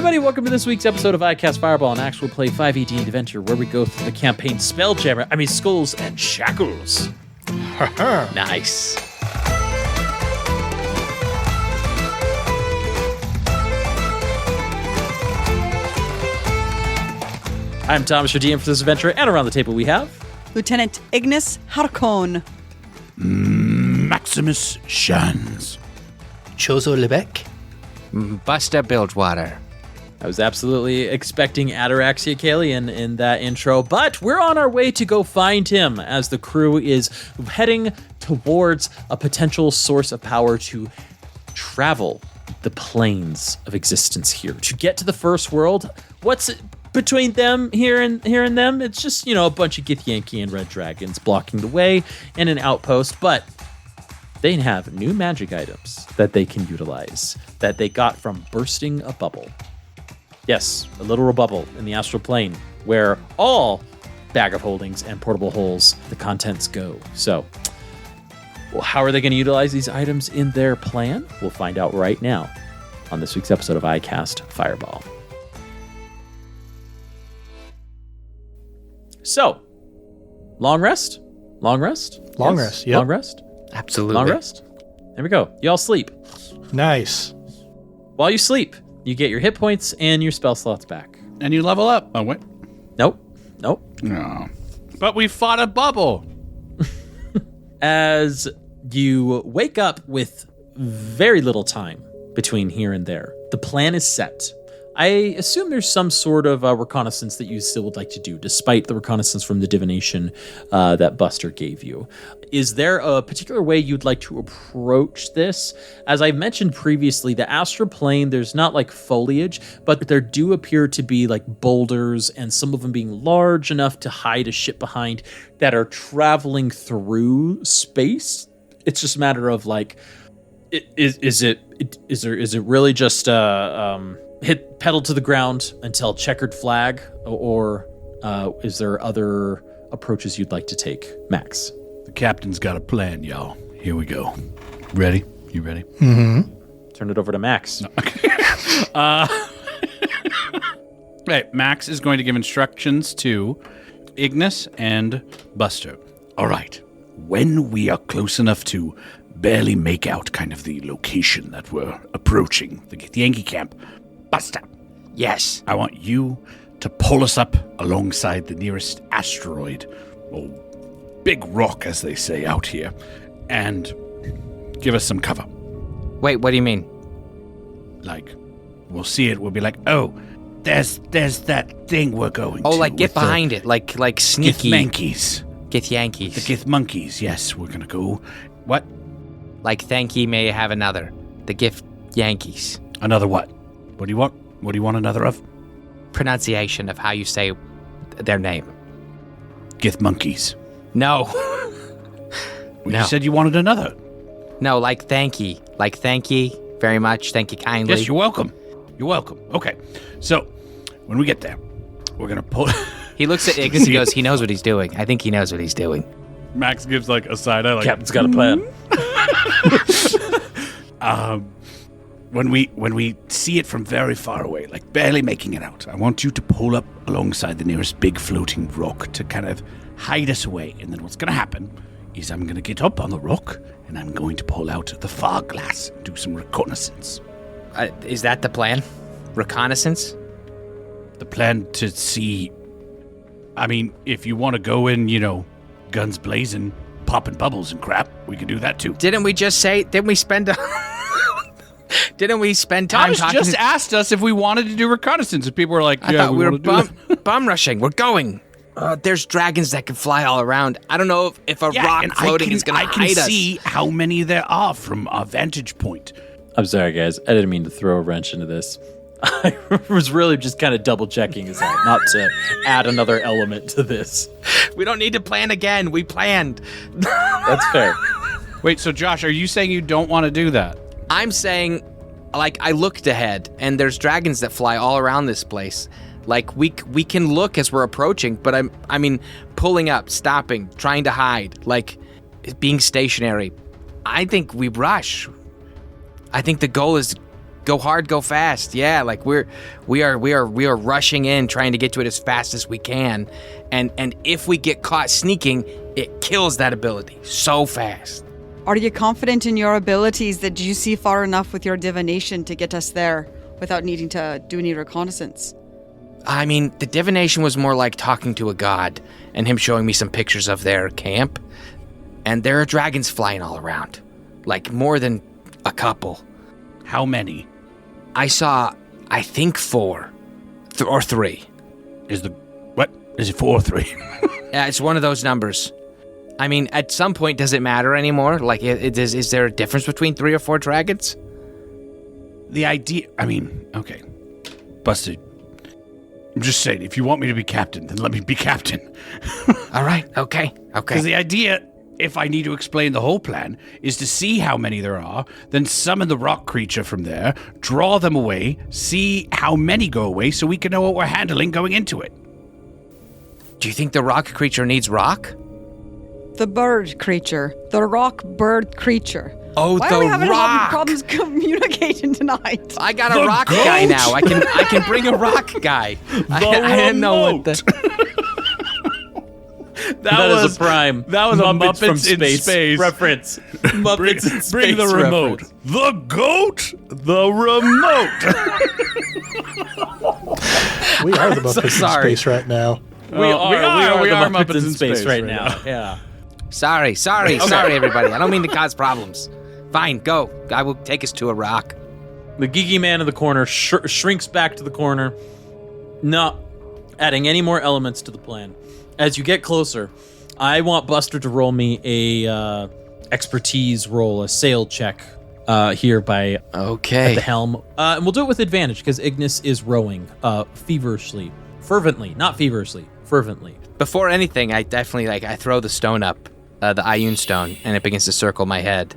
everybody, welcome to this week's episode of iCast Fireball, an actual play 5e adventure where we go through the campaign Skulls and Shackles. Nice. I'm Thomas, your DM for this adventure, and around the table we have... Lieutenant Ignis Harkon. Maximus Shans. Chozo Lebec. Buster Bilgewater. I was absolutely expecting Ataraxia Kalian in that intro, but we're on our way to go find him as the crew is heading towards a potential source of power to travel the planes of existence here. To get to the first world, what's it between them here and them? It's just, a bunch of Githyanki and Red Dragons blocking the way and an outpost, but they have new magic items that they can utilize that they got from bursting a bubble. Yes, a literal bubble in the astral plane where all bag of holdings and portable holes, the contents go. So, how are they going to utilize these items in their plan? We'll find out right now on this week's episode of iCast Fireball. So, long rest? Long rest, yep. Long rest? Absolutely. Long rest? There we go. You all sleep. Nice. While you sleep, you get your hit points and your spell slots back. And you level up. Oh, wait. Nope. No. But we fought a bubble. As you wake up with very little time between here and there, the plan is set. I assume there's some sort of reconnaissance that you still would like to do, despite the reconnaissance from the divination that Buster gave you. Is there a particular way you'd like to approach this? As I mentioned previously, the astral plane, there's not like foliage, but there do appear to be like boulders, and some of them being large enough to hide a ship behind that are traveling through space. It's just a matter of like, is it really just hit pedal to the ground until checkered flag, or is there other approaches you'd like to take, Max? The captain's got a plan, y'all. Here we go. Ready? You ready? Mm-hmm. Turn it over to Max. No. Right, Max is going to give instructions to Ignis and Buster. All right. When we are close enough to barely make out kind of the location that we're approaching, the Yankee camp, Buster, Yes. I want you to pull us up alongside the nearest asteroid, or big rock, as they say out here, and give us some cover. Wait, what do you mean? Like, we'll see it, we'll be like, oh, there's that thing we're going to. Oh, like get behind it, like sneaky. Githyankies. Githyankies. The Githmonkeys, yes, we're gonna go. What? Like Thanky may have another. The Gift Yankees. Another what? What do you want? What do you want another of? Pronunciation of how you say their name. Githmonkeys. No. Well, No. You said you wanted another. No, like Thanky. Like thank ye very much. Thank you kindly. Yes, you're welcome. You're welcome. Okay, so when we get there, we're gonna pull. He looks at Ignis and goes, he knows what he's doing. I think he knows what he's doing. Max gives like a side eye, like Captain's got a plan. When we see it from very far away, like barely making it out, I want you to pull up alongside the nearest big floating rock to kind of hide us away. And then what's going to happen is I'm going to get up on the rock and I'm going to pull out the fog glass and do some reconnaissance. Is that the plan? Reconnaissance? The plan to see... I mean, if you want to go in, guns blazing, popping bubbles and crap, we can do that too. Didn't we spend time Thomas talking? just asked us if we wanted to do reconnaissance, and people were like, I yeah, thought we were want to do that. bum rushing. We're going. There's dragons that can fly all around. I don't know if a rock and floating is going to hide us. I can see how many there are from our vantage point. I'm sorry, guys. I didn't mean to throw a wrench into this. I was really just kind of double checking his out, not to add another element to this. We don't need to plan again. We planned. That's fair. Wait, so Josh, are you saying you don't want to do that? I'm saying, like, I looked ahead, and there's dragons that fly all around this place. Like, we can look as we're approaching, but I mean, pulling up, stopping, trying to hide, like, being stationary. I think we rush. I think the goal is go hard, go fast. Yeah, like we are rushing in, trying to get to it as fast as we can, and if we get caught sneaking, it kills that ability so fast. Are you confident in your abilities that you see far enough with your divination to get us there without needing to do any reconnaissance? I mean, the divination was more like talking to a god and him showing me some pictures of their camp. And there are dragons flying all around. Like more than a couple. How many? I saw, I think 4. Or 3. What? Is it 4 or 3? Yeah, it's one of those numbers. I mean, at some point, does it matter anymore? Like, is there a difference between 3 or 4 dragons? The idea... I mean, okay. Busted. I'm just saying, if you want me to be captain, then let me be captain. All right, okay. Because the idea, if I need to explain the whole plan, is to see how many there are, then summon the rock creature from there, draw them away, see how many go away, so we can know what we're handling going into it. Do you think the rock creature needs rock? The bird creature. The rock bird creature. Oh, Why the are we having rock! problems communicating tonight? I got a The rock goat! guy now. I can bring a rock guy. I didn't know what the... That is a prime. That was Muppets a from Muppets in space, space reference. Muppets in space Bring the remote. reference. The goat. The remote. We are the Muppets in sorry. space right now. We are the Muppets in space right right now. Yeah. Sorry, everybody. I don't mean to cause problems. Fine, go. I will take us to a rock. The geeky man in the corner shrinks back to the corner, not adding any more elements to the plan. As you get closer, I want Buster to roll me a expertise roll, a sail check here by Okay. at the helm. And we'll do it with advantage because Ignis is rowing fervently, not feverishly, fervently. Before anything, I definitely I throw the stone up, the Ioun stone, and it begins to circle my head,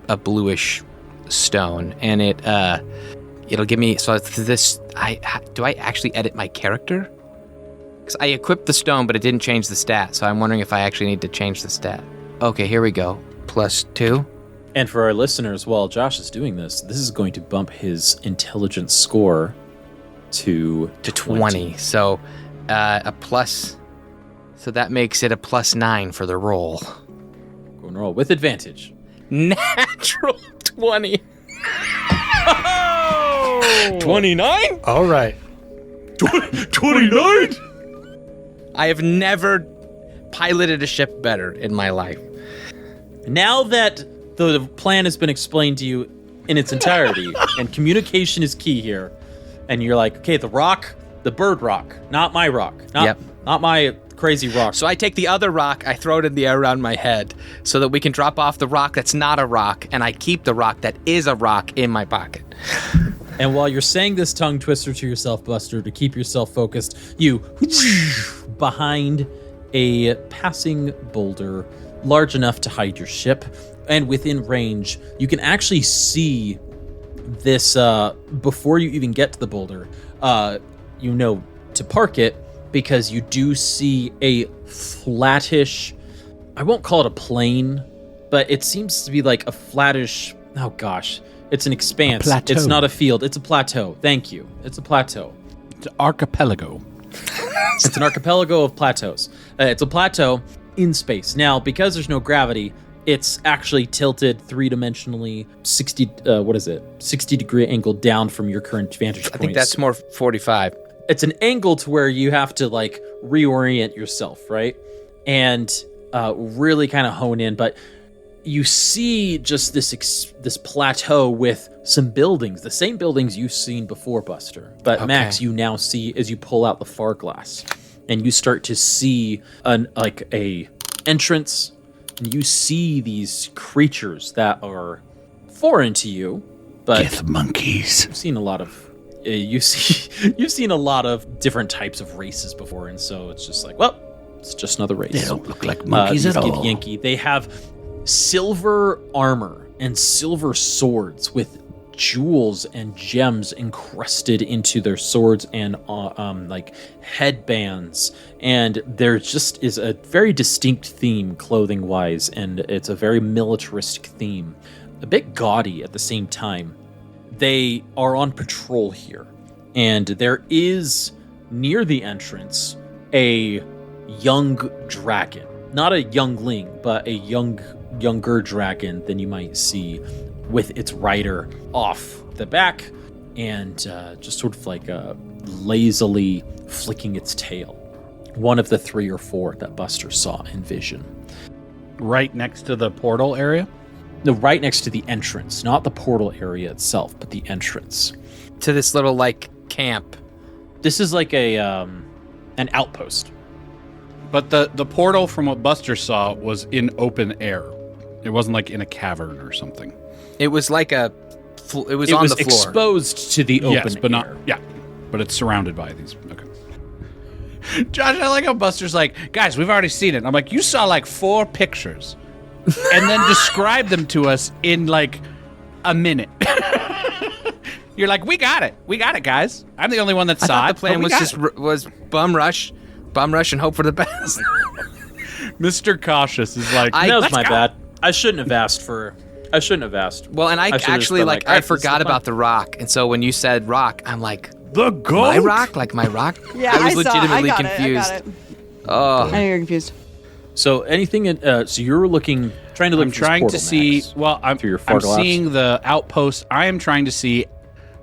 a bluish stone, and it'll give me. So this, do I actually edit my character? Because I equipped the stone, but it didn't change the stat. So I'm wondering if I actually need to change the stat. Okay, here we go. +2. And for our listeners, while Josh is doing this is going to bump his intelligence score to 20. So a plus. So that makes it a +9 for the roll. Go and roll with advantage. Natural 20. 29? All right. 29. I have never piloted a ship better in my life. Now that the plan has been explained to you in its entirety, and communication is key here, and you're like, okay, the rock, the bird rock, not my rock, not my crazy rock. So I take the other rock, I throw it in the air around my head so that we can drop off the rock that's not a rock, and I keep the rock that is a rock in my pocket. And while you're saying this tongue twister to yourself, Buster, to keep yourself focused, you behind a passing boulder large enough to hide your ship, and within range, you can actually see this before you even get to the boulder. To park it, because you do see a flattish, I won't call it a plane, but it seems to be like a flattish, oh gosh, it's an expanse. It's not a field, it's a plateau. Thank you. It's a plateau. It's an archipelago. It's an archipelago of plateaus. It's a plateau in space. Now, because there's no gravity, it's actually tilted three-dimensionally 60-degree angle down from your current vantage point. I think that's more 45. It's an angle to where you have to reorient yourself, right? And really kind of hone in, but you see just this plateau with some buildings, the same buildings you've seen before, Buster. But okay. Max, you now see as you pull out the far glass, and you start to see a entrance, and you see these creatures that are foreign to you, but Gith monkeys. You've seen a lot of you've seen a lot of different types of races before, and so it's just it's just another race. They don't look like monkeys at all. Yankee. They have silver armor and silver swords with jewels and gems encrusted into their swords and headbands, and there just is a very distinct theme clothing wise, and it's a very militaristic theme, a bit gaudy at the same time. They are on patrol here, and there is near the entrance a young dragon. Not a youngling, but a younger dragon than you might see, with its rider off the back and just sort of like lazily flicking its tail. One of the 3 or 4 that Buster saw in vision. Right next to the portal area? No, right next to the entrance, not the portal area itself, but the entrance. To this little, like, camp. This is like an outpost. But the portal, from what Buster saw, was in open air. It wasn't like in a cavern or something. It was like it was on the floor. It was exposed to the open Yes, but air. but it's surrounded by these. Okay. Josh, I like how Buster's like, guys, we've already seen it. I'm like, you saw like 4 pictures, and then described them to us in like a minute. You're like, we got it, guys. I'm the only one that saw it. The plan was bum rush, and hope for the best. Mr. Cautious is like, That was let's my go. bad. I shouldn't have asked. Well, and I should've just actually been like "Hey, I this is forgot fun." about the rock, and so when you said rock, I'm like, The goat. my rock, like my rock. Yeah, I was saw. legitimately I got confused. It. I got it. Oh, I know you're confused. So anything? So you're trying to look. I'm for trying this to portal, see. Max. Well, I'm Through your far glass? seeing the outpost. I am trying to see.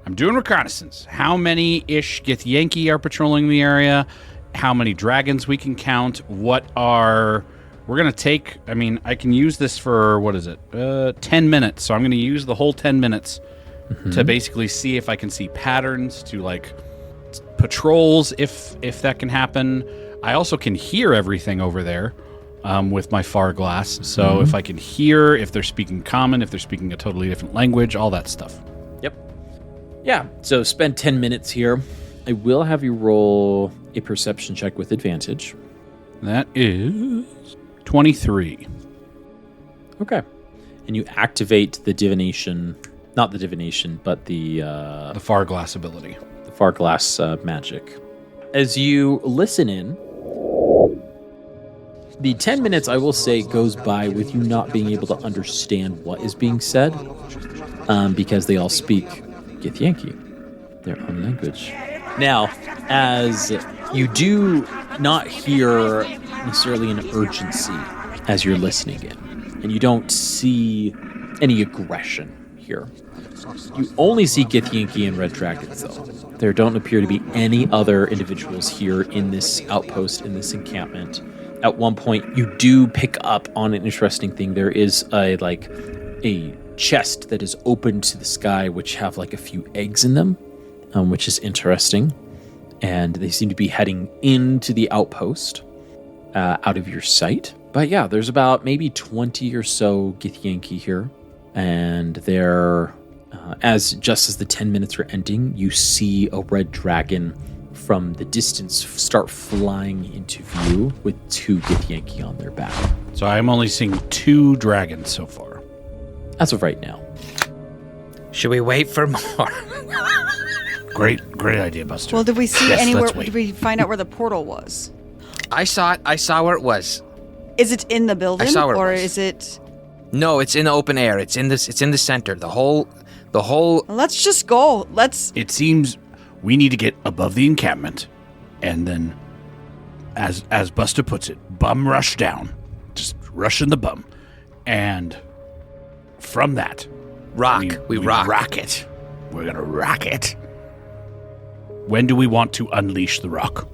I'm doing reconnaissance. How many ish Githyanki are patrolling the area? How many dragons we can count? We're gonna take. I mean, I can use this for what is it? 10 minutes. So I'm gonna use the whole 10 minutes to basically see if I can see patterns, to like patrols, if that can happen. I also can hear everything over there. With my far glass. So if I can hear, if they're speaking common, if they're speaking a totally different language, all that stuff. Yep. Yeah. So spend 10 minutes here. I will have you roll a perception check with advantage. That is 23. Okay. And you activate the divination, not the divination, but the The far glass ability. far glass magic. As you listen in, the 10 minutes, I will say, goes by with you not being able to understand what is being said, because they all speak Githyanki, their own language. Now, as you do not hear necessarily an urgency as you're listening in, and you don't see any aggression here. You only see Githyanki and red dragons, though. There don't appear to be any other individuals here in this outpost, in this encampment. At one point, you do pick up on an interesting thing. There is a chest that is open to the sky, which have like a few eggs in them, which is interesting. And they seem to be heading into the outpost, out of your sight. But yeah, there's about maybe 20 or so Githyanki here, and they're just as the 10 minutes are ending, you see a red dragon from the distance start flying into view with 2 Githyanki on their back. So I'm only seeing 2 dragons so far. As of right now. should we wait for more? Great idea, Buster. Well, did we see Yes, anywhere? let's wait. Did we find out where the portal was? I saw it. I saw where it was. Is it in the building, saw where it or was. is it? No, it's in the open air. It's in this. It's in the center. The whole. Let's just go. Let's. It seems we need to get above the encampment, and then, as Buster puts it, bum rush down. Just rush in the bum. And from that, Rock. We rock. rock it. We're going to rock it. When do we want to unleash the rock?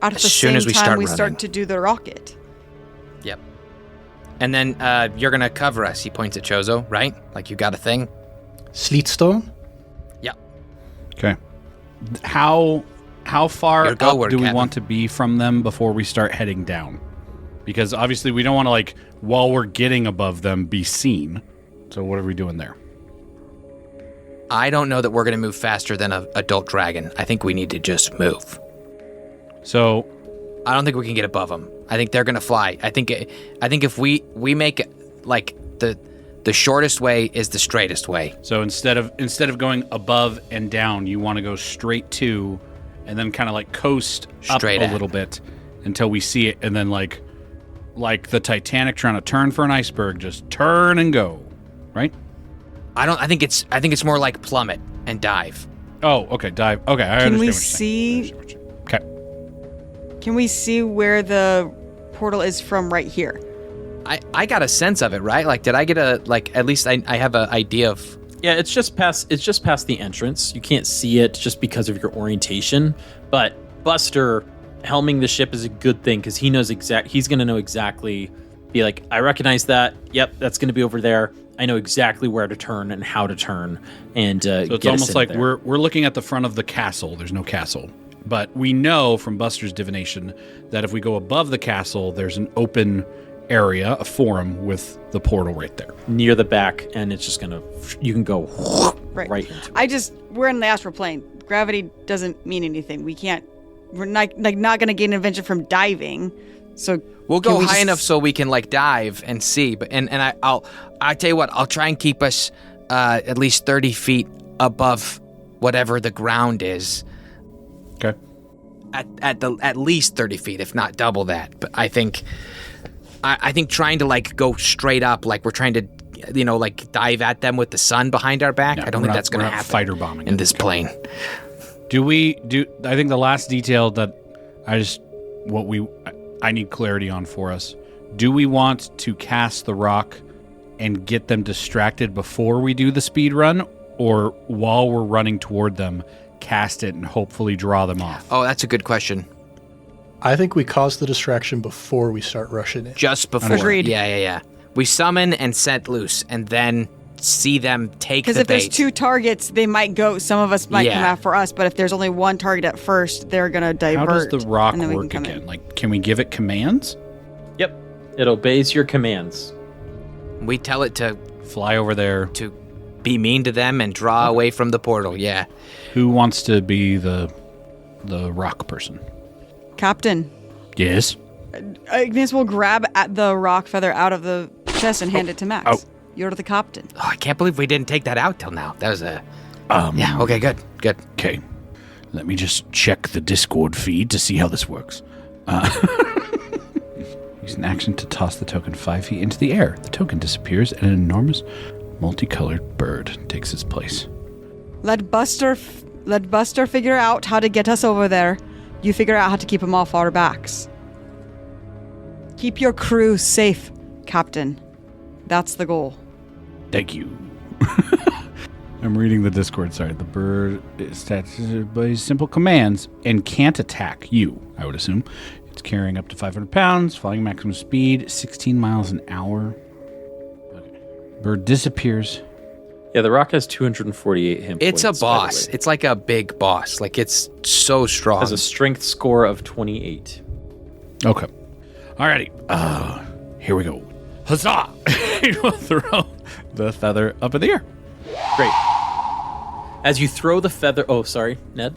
At As the soon same as we time start we running. start to do the rocket. Yep. And then you're gonna cover us. He points at Chozo, right? Like you got a thing. Sleetstone? Yep. Okay. How far Your go up word, do we Captain. want to be from them before we start heading down? Because obviously we don't want to, like, while we're getting above them, be seen. So what are we doing there? I don't know that we're gonna move faster than an adult dragon. I think we need to just move. So I don't think we can get above them. I think they're gonna fly. I think if we make it like the shortest way is the straightest way. So instead of going above and down, you want to go straight to, and then kind of like coast Straight up at. a little bit until we see it, and then like the Titanic trying to turn for an iceberg, just turn and go, right? I think it's more like plummet and dive. Oh, okay, dive. Okay, I understand Can we what you're see? saying. Okay. Can we see where the portal is from right here? I got a sense of it, right? Like, did I get at least I have an idea of... Yeah, it's just past the entrance. You can't see it just because of your orientation. But Buster helming the ship is a good thing because he knows he's going to know exactly, be like, I recognize that. Yep, that's going to be over there. I know exactly where to turn and how to turn. And so it's almost like we're looking at the front of the castle. There's no castle. But we know from Buster's divination that if we go above the castle, there's an open area, a forum with the portal right there. Near the back, and it's just you can go right into it. We're in the astral plane. Gravity doesn't mean anything. We're not going to gain invention from diving. So we'll go high enough so we can like dive and see. But I'll tell you what, I'll try and keep us at least 30 feet above whatever the ground is. Okay. At least 30 feet, if not double that. But I think trying to like go straight up, like we're trying to, like dive at them with the sun behind our back. I don't think that's going to happen. Fighter bombing in this plane. I think the last detail that I need clarity on for us. Do we want to cast the rock and get them distracted before we do the speed run, or while we're running toward them, cast it and hopefully draw them off? Oh, that's a good question. I think we cause the distraction before we start rushing in. Just before. Agreed. Yeah. We summon and set loose, and then see them take the bait. Because if there's two targets, they might go. Some of us might come after us, but if there's only one target at first, they're going to divert. How does the rock and then work again? Like, can we give it commands? Yep. It obeys your commands. We tell it to fly over there, to be mean to them and draw away from the portal. Yeah. Who wants to be the rock person? Captain. Yes. Ignis will grab at the rock feather out of the chest and hand it to Max. Oh. You're the captain. Oh, I can't believe we didn't take that out till now. That was yeah, okay, good. Okay. Let me just check the Discord feed to see how this works. Use an action to toss the token 5 feet into the air. The token disappears and an enormous multicolored bird takes its place. Let Buster figure out how to get us over there. You figure out how to keep them off our backs. Keep your crew safe, Captain. That's the goal. Thank you. I'm reading the Discord. Sorry. The bird is attached by simple commands and can't attack you, I would assume. It's carrying up to 500 pounds, flying maximum speed, 16 miles an hour. Okay. Bird disappears. Yeah, the rock has 248 hit points. It's a boss. It's like a big boss. Like, it's so strong. Has a strength score of 28. Okay. Alrighty. Here we go. Huzzah! You will throw the feather up in the air. Great. As you throw the feather... Oh, sorry, Ned?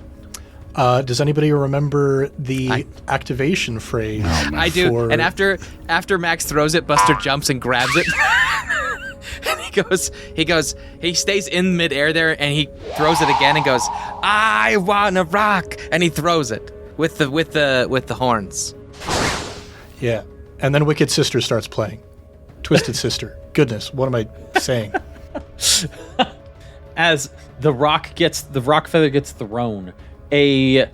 Does anybody remember the activation phrase? I do. And after Max throws it, Buster jumps and grabs it. And he stays in midair there, and he throws it again and goes, I want a rock, and he throws it with the horns. Yeah. And then Wicked Sister starts playing. Twisted Sister. Goodness, what am I saying? As the rock feather gets thrown, the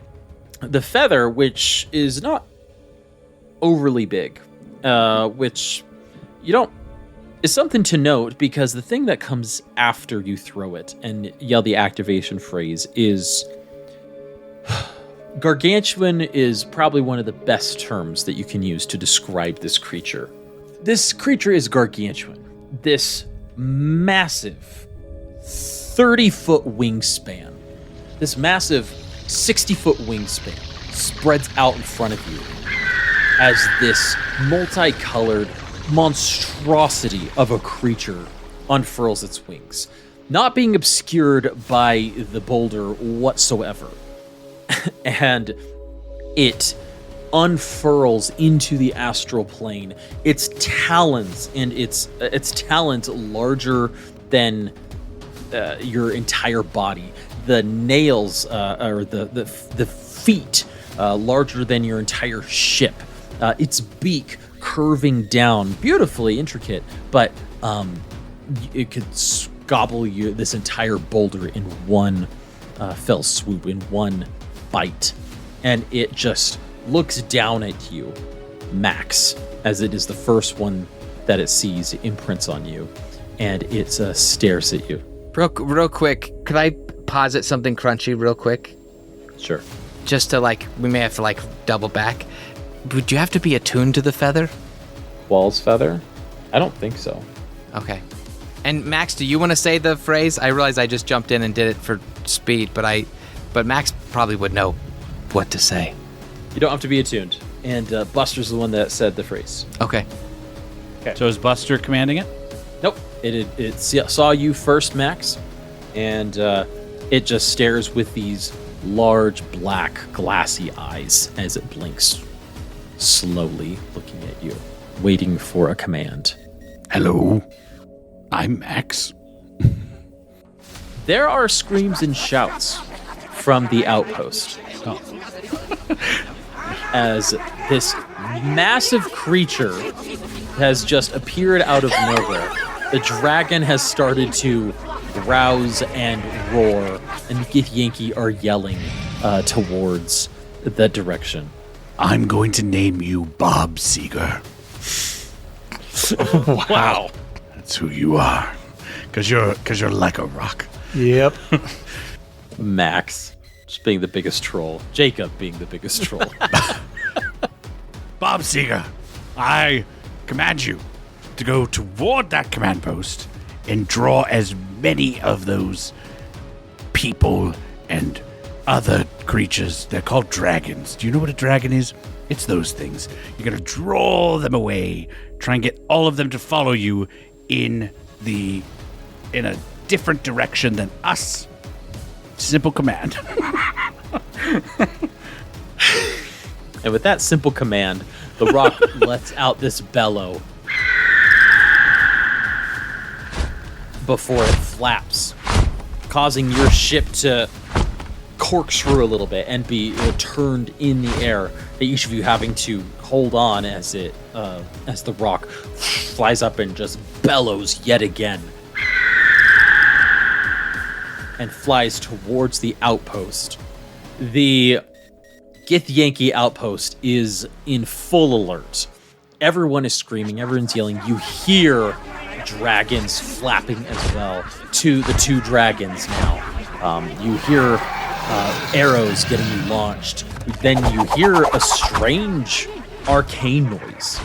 feather, which is not overly big, which you don't, is something to note because the thing that comes after you throw it and yell the activation phrase is gargantuan is probably one of the best terms that you can use to describe this creature. This creature is gargantuan. This massive 30-foot wingspan, this massive 60-foot wingspan spreads out in front of you as this multicolored monstrosity of a creature unfurls its wings, not being obscured by the boulder whatsoever. And it unfurls into the astral plane. Its talons and its talons larger than your entire body. The nails or the feet larger than your entire ship. Its beak curving down, beautifully intricate, but it could gobble this entire boulder in one fell swoop, in one bite. And it just looks down at you, Max, as it is the first one that it sees. It imprints on you, and it stares at you. Real quick, could I posit something crunchy real quick? Sure. Just to we may have to double back. Would you have to be attuned to the feather? Wall's feather? I don't think so. Okay. And Max, do you want to say the phrase? I realize I just jumped in and did it for speed, but Max probably would know what to say. You don't have to be attuned. And Buster's the one that said the phrase. Okay. So is Buster commanding it? Nope. It saw you first, Max, and it just stares with these large, black, glassy eyes as it blinks, slowly looking at you, waiting for a command. Hello, I'm Max. There are screams and shouts from the outpost as this massive creature has just appeared out of nowhere. The dragon has started to rouse and roar, and Githyanki are yelling towards that direction. I'm going to name you Bob Seeger. Wow. That's who you are. Because you're like a rock. Yep. Max, just being the biggest troll. Jacob being the biggest troll. Bob Seeger, I command you to go toward that command post and draw as many of those people and other creatures. They're called dragons. Do you know what a dragon is? It's those things. You're going to draw them away, try and get all of them to follow you in a different direction than us. Simple command. And with that simple command, the rock lets out this bellow before it flaps, causing your ship to corkscrew a little bit and be turned in the air, each of you having to hold on as the rock flies up and just bellows yet again and flies towards the outpost. The Githyanki outpost is in full alert. Everyone is screaming, everyone's yelling. You hear dragons flapping as well to the two dragons now. You hear arrows getting launched. Then you hear a strange arcane noise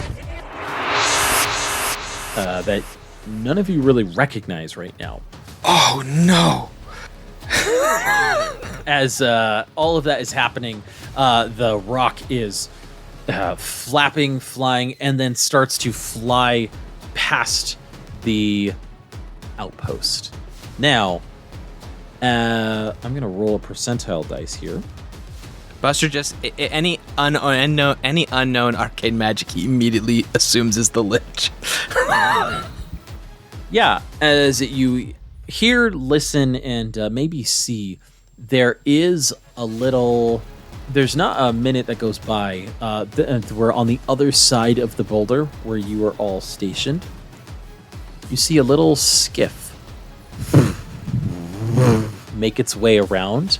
that none of you really recognize right now. Oh no! As all of that is happening, the rock is flapping, flying, and then starts to fly past the outpost. Now, I'm going to roll a percentile dice here. Buster just any unknown arcane magic he immediately assumes is the Lich. Yeah, as you hear, listen, and maybe see, there is a little... There's not a minute that goes by. We're on the other side of the boulder where you are all stationed. You see a little skiff make its way around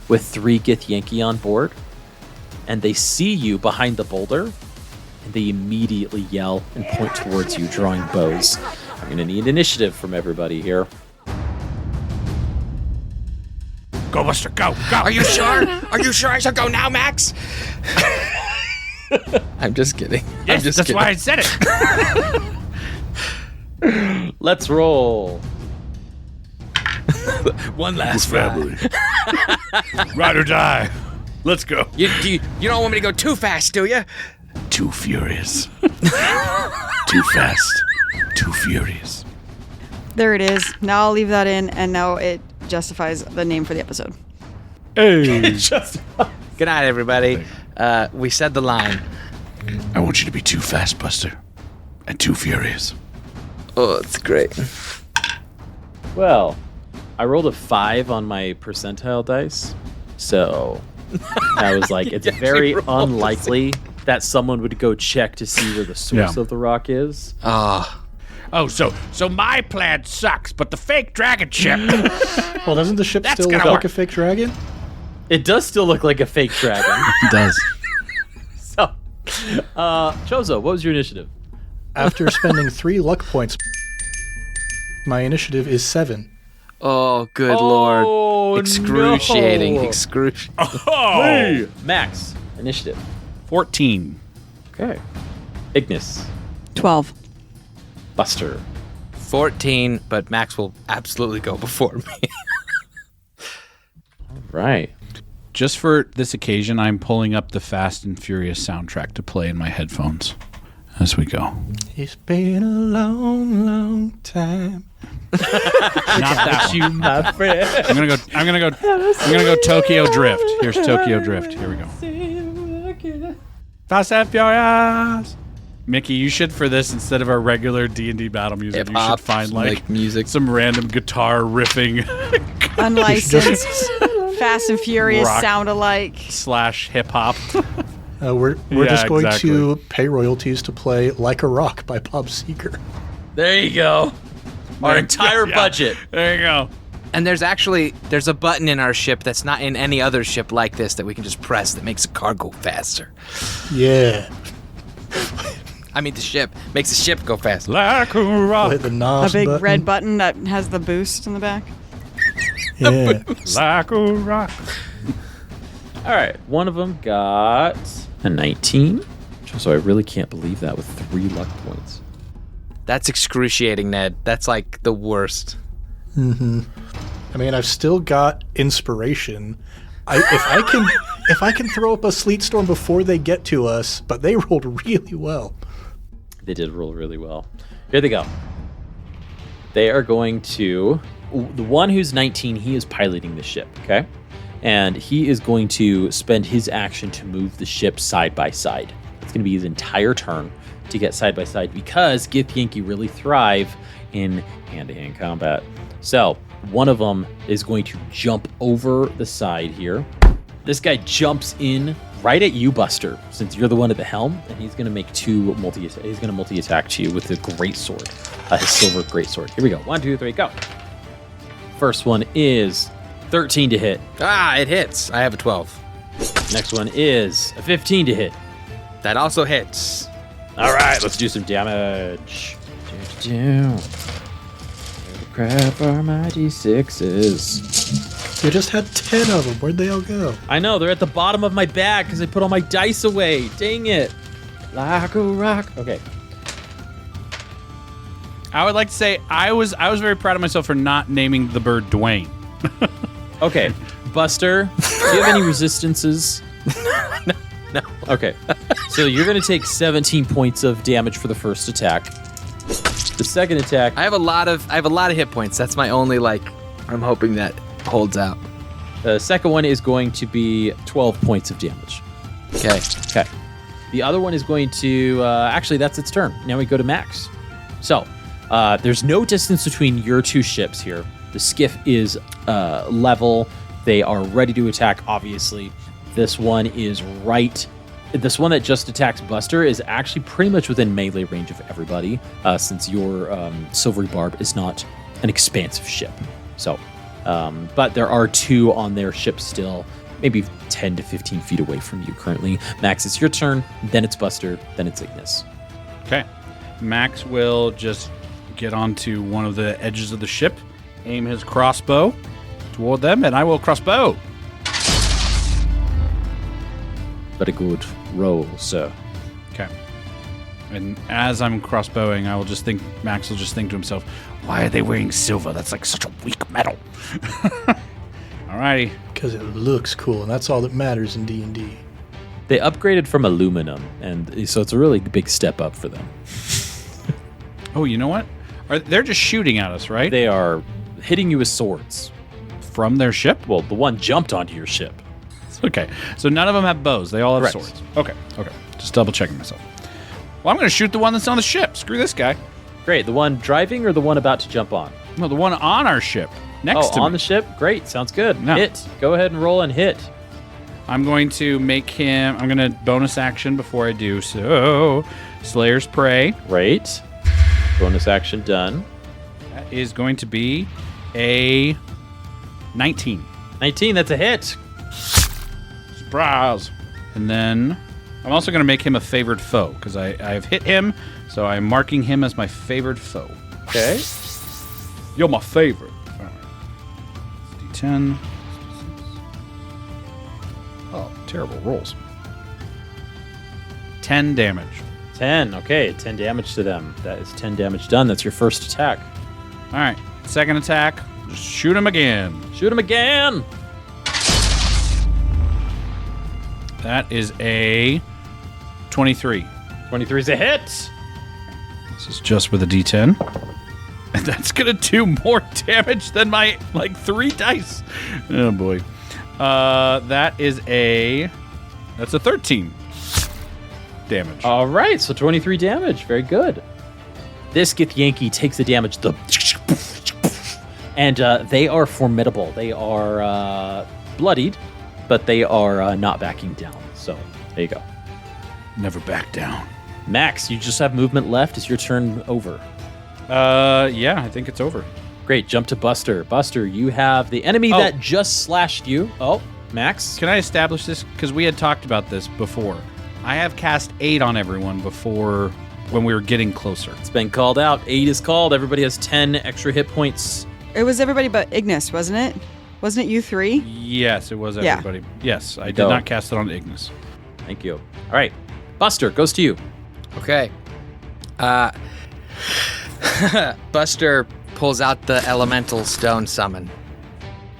with 3 Githyanki on board, and they see you behind the boulder, and they immediately yell and point towards you, drawing bows. I'm going to need initiative from everybody here. Go, Buster, go, go. Are you sure? Are you sure I should go now, Max? I'm just kidding. Yes, that's kidding. why I said it. Let's roll. One last family. Ride or die. Let's go. You don't want me to go too fast, do you? Too furious. Too fast. Too furious. There it is. Now I'll leave that in, and now it justifies the name for the episode. Hey. Good night, everybody. We said the line. I want you to be too fast, Buster. And too furious. Oh, it's great. Well, I rolled a 5 on my percentile dice, so I was like, it's very unlikely that someone would go check to see where the source of the rock is. Oh. Oh, so my plan sucks, but the fake dragon ship. Well, doesn't the ship That's still look gonna like work. a fake dragon? It does still look like a fake dragon. It does. So, Chozo, what was your initiative? After spending 3 luck points, my initiative is 7. Oh, good Oh, lord. Excruciating. no. Excruciating. Oh, Max, initiative. 14. Okay. Ignis, 12. Buster. 14, but Max will absolutely go before me. Right. Just for this occasion, I'm pulling up the Fast and Furious soundtrack to play in my headphones as we go. It's been a long, long time. Not that one. You, my friend. I'm gonna go Tokyo Drift. Here's Tokyo Drift. Here we go. Fast and Furious. Mickey, you should, for this, instead of our regular D&D battle music, you Hip-hop, should find like music. some random guitar riffing Unlicensed. Fast and Furious Rock. sound alike. / hip hop. We're Yeah, just going exactly. to pay royalties to play Like a Rock by Bob Seger. There you go. Our entire Yeah. budget. There you go. And there's a button in our ship that's not in any other ship like this that we can just press that makes the car go faster. Yeah. I mean, the ship makes the ship go faster. Like a rock. Hit the A NOS big button. red button that has the boost in the back. Yeah. Like a rock. All right. One of them got a 19. So I really can't believe that with 3 luck points. That's excruciating, Ned. That's like the worst. I mean, I've still got inspiration. If I can throw up a sleet storm before they get to us, but they rolled really well. They did roll really well. Here they go. They are going to... The one who's 19, he is piloting the ship, okay? And he is going to spend his action to move the ship side by side. It's going to be his entire turn to get side by side because Githyanki really thrive in hand-to-hand combat. So one of them is going to jump over the side here. This guy jumps in right at you, Buster, since you're the one at the helm, and he's going to make 2 multi-attack. He's going to multi-attack to you with a great sword, his silver great sword. Here we go. 1, 2, 3, go. First one is 13 to hit. Ah, it hits. I have a 12. Next one is a 15 to hit. That also hits. All right, let's do some damage. Crap are my D6s. You just had 10 of them. Where'd they all go? I know, they're at the bottom of my bag because I put all my dice away. Dang it. Like a rock. Okay. I would like to say I was very proud of myself for not naming the bird Dwayne. Okay. Buster, do you have any resistances? No. Okay. So you're going to take 17 points of damage for the first attack. The second attack, I have a lot of hit points. That's my only I'm hoping that holds out. the second one is going to be 12 points of damage. Okay. Okay. The other one is going to, actually, that's its turn. Now we go to Max. So, there's no distance between your 2 ships here. The skiff is level. They are ready to attack, obviously. This one is right. This one that just attacks Buster is actually pretty much within melee range of everybody, since your Silvery Barb is not an expansive ship. So, but there are 2 on their ship still, maybe 10 to 15 feet away from you currently. Max, it's your turn, then it's Buster, then it's Ignis. Okay. Max will just get onto one of the edges of the ship, aim his crossbow toward them, and I will crossbow. Very good roll, sir. Okay. And as I'm crossbowing, Max will just think to himself, why are they wearing silver? That's like such a weak metal. Alrighty. Because it looks cool, and that's all that matters in D&D. They upgraded from aluminum, and so it's a really big step up for them. Oh, you know what? They're just shooting at us, right? They are hitting you with swords. From their ship? Well, the one jumped onto your ship. Okay. So none of them have bows. They all have Correct. swords. Okay. Just double checking myself. Well, I'm going to shoot the one that's on the ship. Screw this guy. Great. The one driving or the one about to jump on? No, the one on our ship. Next to on me. the ship? Great. Sounds good. No. Hit. Go ahead and roll and hit. I'm going to make him... I'm going to bonus action before I do so. Slayer's Prey. Great. Bonus action done. That is going to be a 19. 19, that's a hit. Surprise! And then I'm also going to make him a favored foe because I've hit him, so I'm marking him as my favored foe. Okay. You're my favorite. All right. D10. Oh, terrible rolls. 10 damage. 10, okay, 10 damage to them. That is 10 damage done. That's your first attack. All right, second attack. Just shoot him again. Shoot him again! That is a 23. 23 is a hit! This is just with a D10. And that's going to do more damage than my, 3 dice. Oh, boy. That's a 13 damage. All right, so 23 damage. Very good. This Githyanki takes the damage. And they are formidable. They are bloodied, but they are not backing down. So there you go. Never back down. Max, you just have movement left. Is your turn over? Yeah, I think it's over. Great. Jump to Buster. Buster, you have the enemy that just slashed you. Oh, Max. Can I establish this? Because we had talked about this before. I have cast 8 on everyone before when we were getting closer. It's been called out. 8 is called. Everybody has 10 extra hit points. It was everybody but Ignis, wasn't it? Wasn't it you 3? Yes, it was Yeah. everybody. Yes, I did Go. not cast it on Ignis. Thank you. All right. Buster, goes to you. Okay. Buster pulls out the elemental stone summon.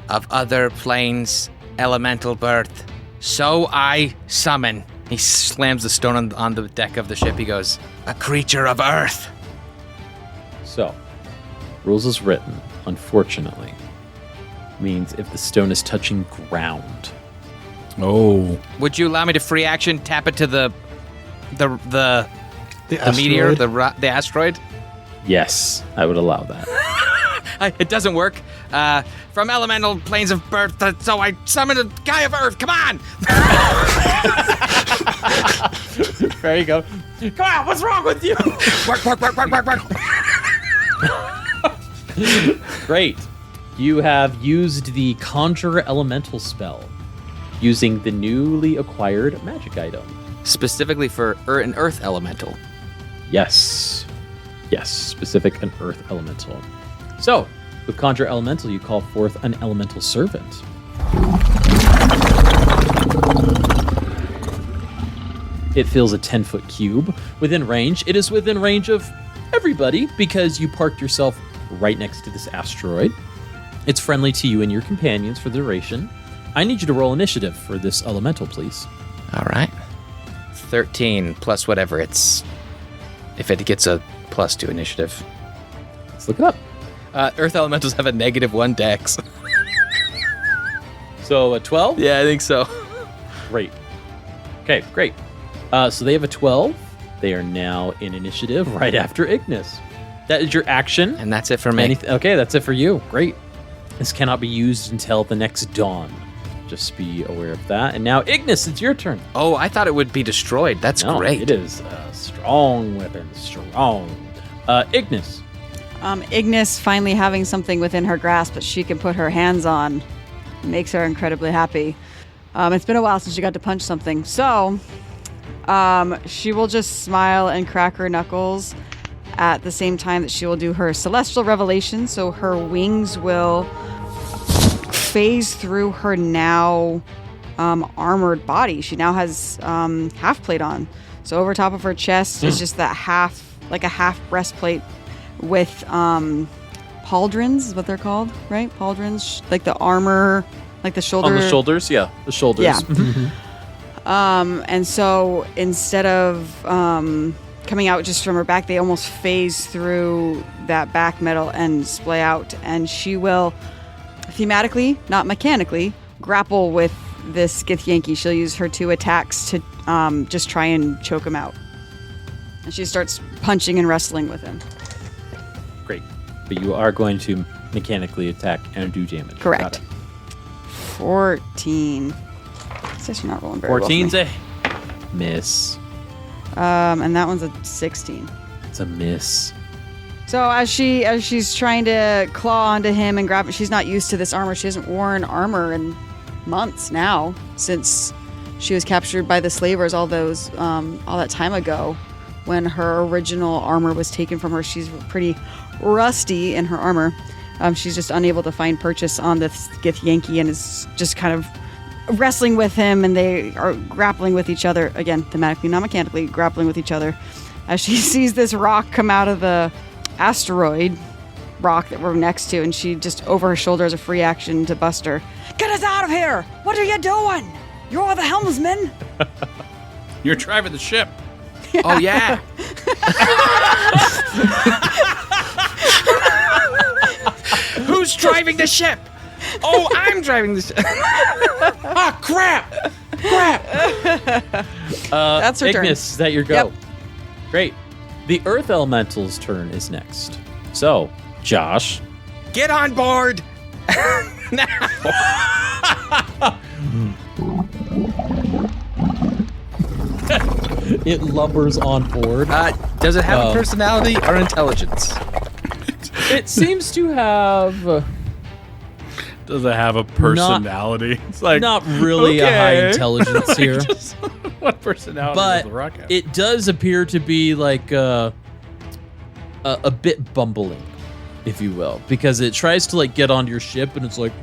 Of other planes, elemental birth, so I summon. He slams the stone on the deck of the ship. He goes, a creature of earth. So, rules as written, unfortunately, means if the stone is touching ground. Oh. Would you allow me to free action tap it to the The meteor, asteroid. the asteroid? Yes, I would allow that. It doesn't work. From elemental planes of birth, so I summon a guy of earth. Come on! There you go. Come on, what's wrong with you? Work. Great. You have used the Conjure Elemental spell using the newly acquired magic item. Specifically for an earth elemental. Yes. Yes, specific an earth elemental. So, with Conjure Elemental, you call forth an elemental servant. It fills a 10-foot cube within range. It is within range of everybody because you parked yourself right next to this asteroid. It's friendly to you and your companions for the duration. I need you to roll initiative for this elemental, please. All right. 13 plus whatever it's... If it gets a plus 2 initiative. Let's look it up. Earth elementals have a -1 dex. So a 12? Yeah, I think so. Great. Okay, great. So they have a 12. They are now in initiative right after Ignis. That is your action. And that's it for me. Okay, that's it for you. Great. This cannot be used until the next dawn. Just be aware of that. And now, Ignis, it's your turn. Oh, I thought it would be destroyed. That's No, great. It is a strong weapon. Strong. Ignis. Ignis finally having something within her grasp that she can put her hands on makes her incredibly happy. It's been a while since she got to punch something. So, she will just smile and crack her knuckles at the same time that she will do her celestial revelation. So her wings will phase through her now armored body. She now has half plate on. So over top of her chest is just that half breastplate with pauldrons is what they're called, right? Pauldrons, like the armor, like the shoulder. On the shoulders? Yeah, the shoulders. Yeah. Mhm. And so instead of coming out just from her back, they almost phase through that back metal and splay out. And she will thematically, not mechanically, grapple with this Githyanki. She'll use her 2 attacks to just try and choke him out. And she starts punching and wrestling with him. Great. But you are going to mechanically attack and do damage. Correct. Got it. 14. Says you're not rolling very well. 14's for me. a miss. And that one's a 16. It's a miss. So as she's trying to claw onto him and grab it, she's not used to this armor. She hasn't worn armor in months now since she was captured by the slavers all that time ago when her original armor was taken from her. She's pretty rusty in her armor. She's just unable to find purchase on this Githyanki and is just kind of wrestling with him, and they are grappling with each other. Again, thematically, not mechanically, grappling with each other. As she sees this rock come out of the asteroid rock that we're next to, and she just over her shoulder as a free action to Buster. Get us out of here! What are you doing? You're the helmsman! You're driving the ship. Oh, yeah. Who's driving the ship? Oh, I'm driving the ship. Ah, crap. That's her turn. Ignis, is that your go? Yep. Great. The Earth Elemental's turn is next. So, Josh. Get on board. It lumbers on board. Does it have a personality or intelligence? It seems to have Does it have a personality? It's like not really a high okay. intelligence here. Just, what personality But does the rock have? it does appear to be like a bit bumbling, if you will, because it tries to like get onto your ship and it's like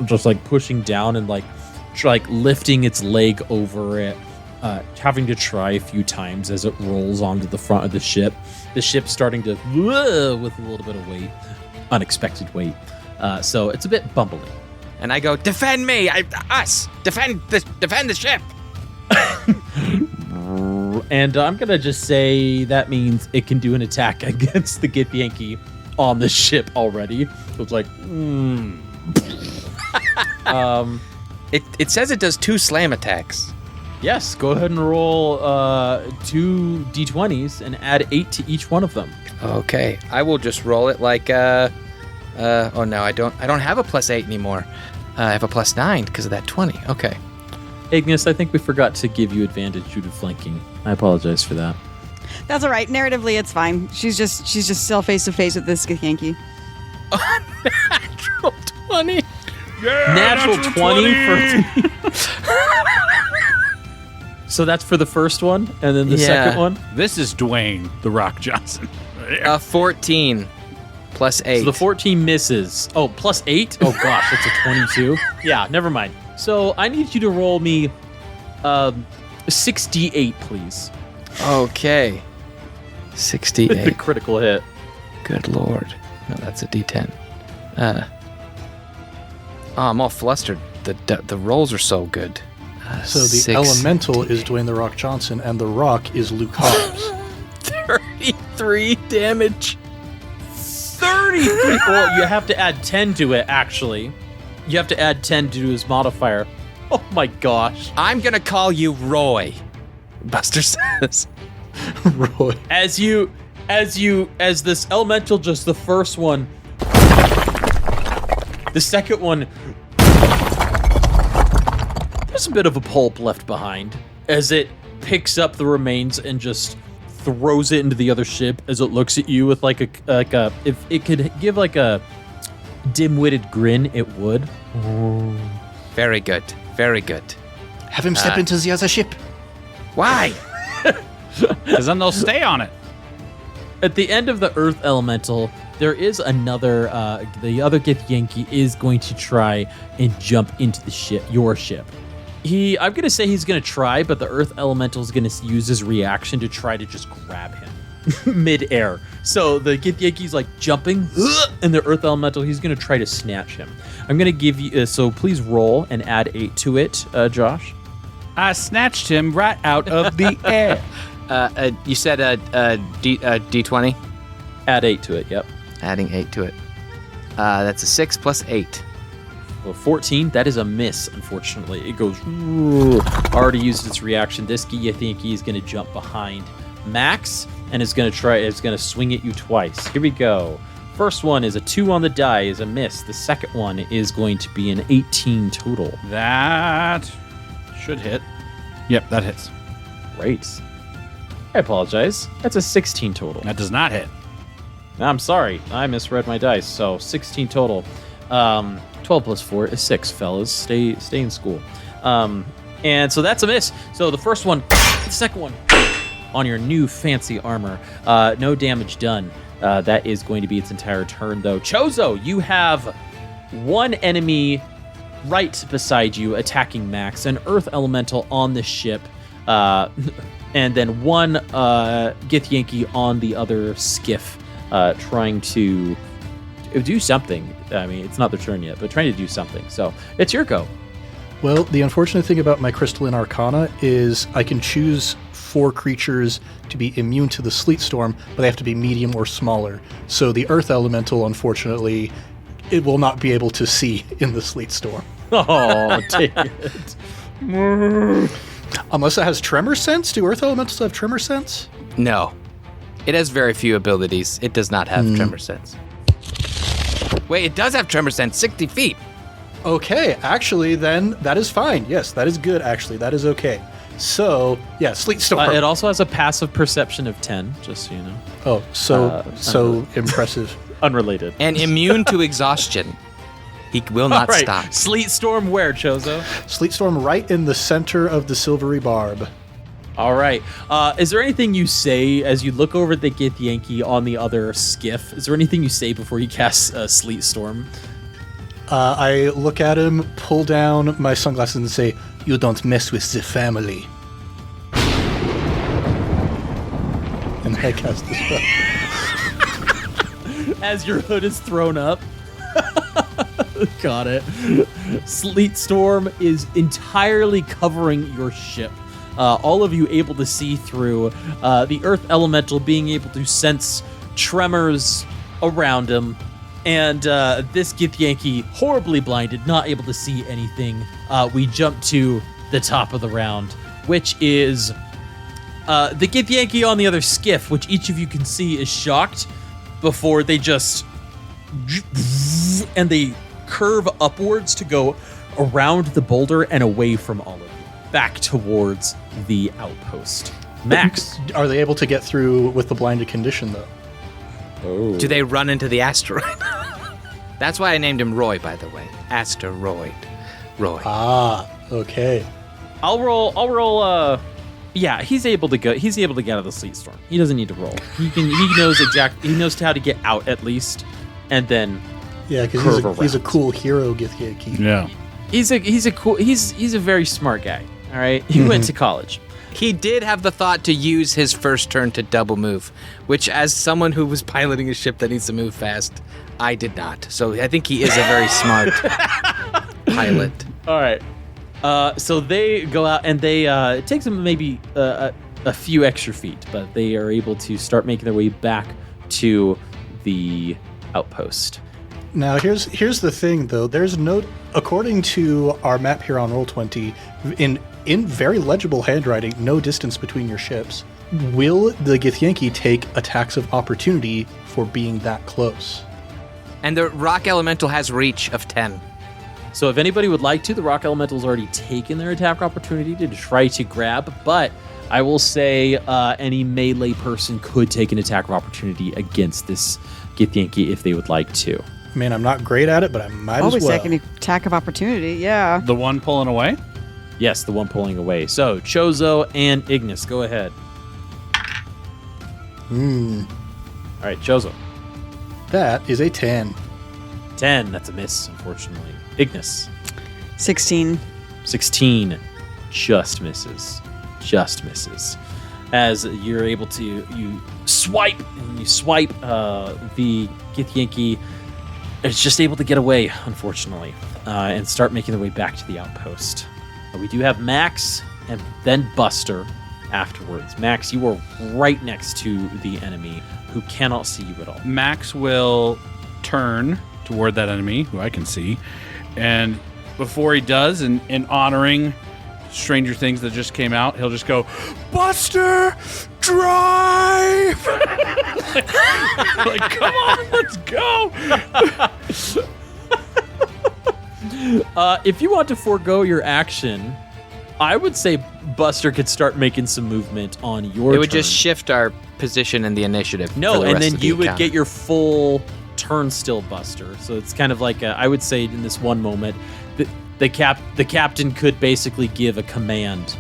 just like pushing down and like lifting its leg over it, having to try a few times as it rolls onto the front of the ship. The ship's starting to with a little bit of weight, unexpected weight. So it's a bit bumbling. And I go, defend me! Us! Defend the ship! And I'm gonna just say that means it can do an attack against the Githyanki on the ship already. So it's like, It says it does 2 slam attacks. yes, go ahead and roll 2 d20s and add 8 to each one of them. Okay, I will just roll it like oh no, I don't have a +8 anymore. I have a +9 because of that 20. Okay. Ignis, I think we forgot to give you advantage due to flanking. I apologize for that. That's all right. Narratively, it's fine. She's just still face to face with this Githyanki. Natural 20. Yeah, Natural 20 for. So that's for the first one, and then the second one. This is Dwayne the Rock Johnson. 14 +8. So the 14 misses. Oh, +8? Oh gosh, that's a 22. Yeah, never mind. So I need you to roll me 6d8, please. Okay. The 68. critical hit. Good lord. No, that's a D10. Oh, I'm all flustered. The rolls are so good. So the elemental is Dwayne the Rock Johnson, and the rock is Luke Hobbs. 33 damage. 33. Well, you have to add 10 to it, actually. You have to add 10 to his modifier. Oh my gosh. I'm gonna call you Roy. Buster says. Roy. As this elemental, just the first one, the second one, there's a bit of a pulp left behind as it picks up the remains and just throws it into the other ship as it looks at you with like a if it could give like a dim-witted grin, it would. Very good. Very good. Have him step into the other ship. Why? Because then they'll stay on it. At the end of the Earth Elemental, there is another, the other Githyanki is going to try and jump into the ship, your ship. I'm going to say he's going to try, but the Earth Elemental is going to use his reaction to try to just grab him mid-air. So the Githyanki's like jumping, and the Earth Elemental, he's going to try to snatch him. I'm going to give you, so please roll and add 8 to it, Josh. I snatched him right out of the air. You said D20? Add 8 to it, yep. Adding 8 to it. That's a 6 + 8. Well, 14, that is a miss, unfortunately. It goes, already used its reaction. This Githyanki is going to jump behind Max and is going to swing at you twice. Here we go. First one is a 2 on the die, is a miss. The second one is going to be an 18 total. That should hit. Yep, that hits. Great. I apologize. That's a 16 total. That does not hit. I'm sorry. I misread my dice. So 16 total. 12 plus 4 is 6, fellas. Stay in school. And so that's a miss. So the first one, the second one, on your new fancy armor. No damage done. That is going to be its entire turn, though. Chozo, you have one enemy right beside you attacking Max, an Earth Elemental on the ship, and then one Githyanki on the other skiff, trying to do something. I mean, it's not their turn yet, but trying to do something. So it's your go. Well, the unfortunate thing about my Crystalline Arcana is I can choose 4 creatures to be immune to the sleet storm, but they have to be medium or smaller. So the Earth Elemental, unfortunately, it will not be able to see in the sleet storm. Oh, dang it. Unless it has Tremor Sense. Do Earth Elementals have Tremor Sense? No. It has very few abilities. It does not have Tremor Sense. Wait, it does have Tremor Sense, 60 feet. Okay, actually, then that is fine. Yes, that is good, actually. That is okay. So, yeah, Sleet Storm. It also has a passive perception of 10, just so you know. Oh, so impressive. Unrelated. And immune to exhaustion. He will not All right. stop. Sleet Storm where, Chozo? Sleet Storm right in the center of the silvery barb. All right. Is there anything you say as you look over at the Githyanki on the other skiff? Is there anything you say before you cast Sleet Storm? I look at him, pull down my sunglasses, and say, "You don't mess with the family." And I cast the spell. As your hood is thrown up. Got it. Sleet Storm is entirely covering your ship. All of you able to see through. The Earth Elemental being able to sense tremors around him. And this Githyanki, horribly blinded, not able to see anything. We jump to the top of the round, which is the Githyanki on the other skiff, which each of you can see is shocked before they just... and they curve upwards to go around the boulder and away from all of you, back towards the outpost. Max. Are they able to get through with the blinded condition, though? Oh. Do they run into the asteroid? That's why I named him Roy, by the way. Asteroid. Roy. Ah, okay. I'll roll. Yeah, he's able to go. He's able to get out of the Sleet Storm. He doesn't need to roll. He knows how to get out at least, and then Yeah, because he's a cool hero, Githyanki. Yeah. he's a very smart guy. All right, he went to college. He did have the thought to use his first turn to double move, which, as someone who was piloting a ship that needs to move fast, I did not. So I think he is a very smart pilot. All right. So they go out and they it takes them maybe a few extra feet, but they are able to start making their way back to the outpost. Now, here's the thing, though. There's no, according to our map here on Roll20, in very legible handwriting, no distance between your ships. Will the Githyanki take attacks of opportunity for being that close? And the rock elemental has reach of 10. So if anybody would like to, the Rock Elemental's already taken their attack opportunity to try to grab, but I will say any melee person could take an attack of opportunity against this Githyanki if they would like to. I mean, I'm not great at it, but I might Always as well. take an attack of opportunity, yeah. The one pulling away? Yes, the one pulling away. So Chozo and Ignis, go ahead. All right, Chozo. That is a 10. 10, that's a miss, unfortunately. Ignis. 16. 16 just misses. Just misses. As you're able to, you swipe, the Githyanki is just able to get away, unfortunately, and start making their way back to the outpost. We do have Max and then Buster afterwards. Max, you are right next to the enemy who cannot see you at all. Max will turn toward that enemy, who I can see, and before he does, in honoring Stranger Things that just came out, he'll just go, "Buster, drive!" like, come on, let's go. If you want to forego your action I would say Buster could start making some movement on your It would turn. just shift our position in the initiative. for No, the and rest then of the you would encounter. get your full turn still, Buster. So it's kind of like I would say in this one moment, the captain could basically give a command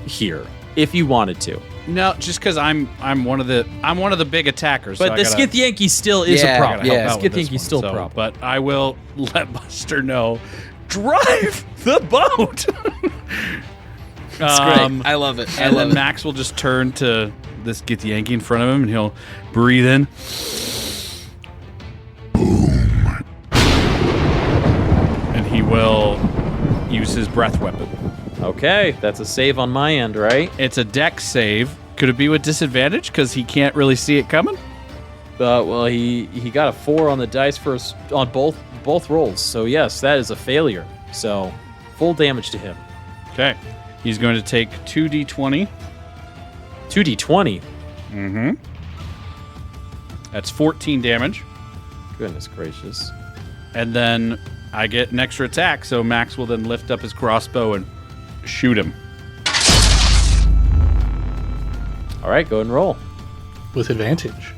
here if you wanted to. No, just because I'm one of the big attackers. But so the I gotta- Skith Yankee still is Yeah, a problem. yeah. out with Skith this Yankee's one, still a so- problem. But I will let Buster know. Drive the boat. It's great. I love it. I And love then it. Max will just turn to this Skith Yankee in front of him, and he'll breathe in. Boom. And he will use his breath weapon. Okay, that's a save on my end, right? It's a dex save. Could it be with disadvantage because he can't really see it coming? Well, he got a 4 on the dice on both rolls. So yes, that is a failure. So full damage to him. Okay. He's going to take 2d20. 2d20. Mm-hmm. That's 14 damage. Goodness gracious. And then I get an extra attack, so Max will then lift up his crossbow and shoot him. All right, go ahead and roll With advantage.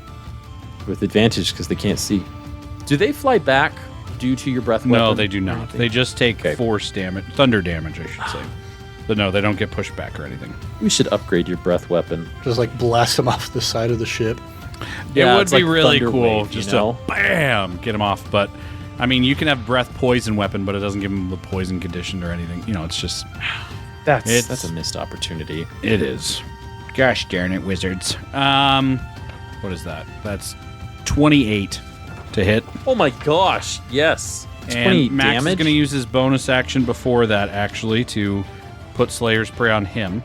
with advantage because they can't see. Do they fly back due to your breath weapon? No, they do or not. anything? They just take Okay. force damage, thunder damage, I should say. But no, they don't get pushed back or anything. We should upgrade your breath weapon. Just like blast them off the side of the ship. Yeah, it would it's be like really Thunder cool Wave, just you know? to bam, get him off. But I mean, you can have breath poison weapon, but it doesn't give him the poison condition or anything. You know, it's just That's a missed opportunity. it is. Gosh darn it, wizards. What is that? That's 28 to hit. Oh my gosh! Yes, 20 And Max damage. is going to use his bonus action before that, actually, to put Slayer's Prey on him.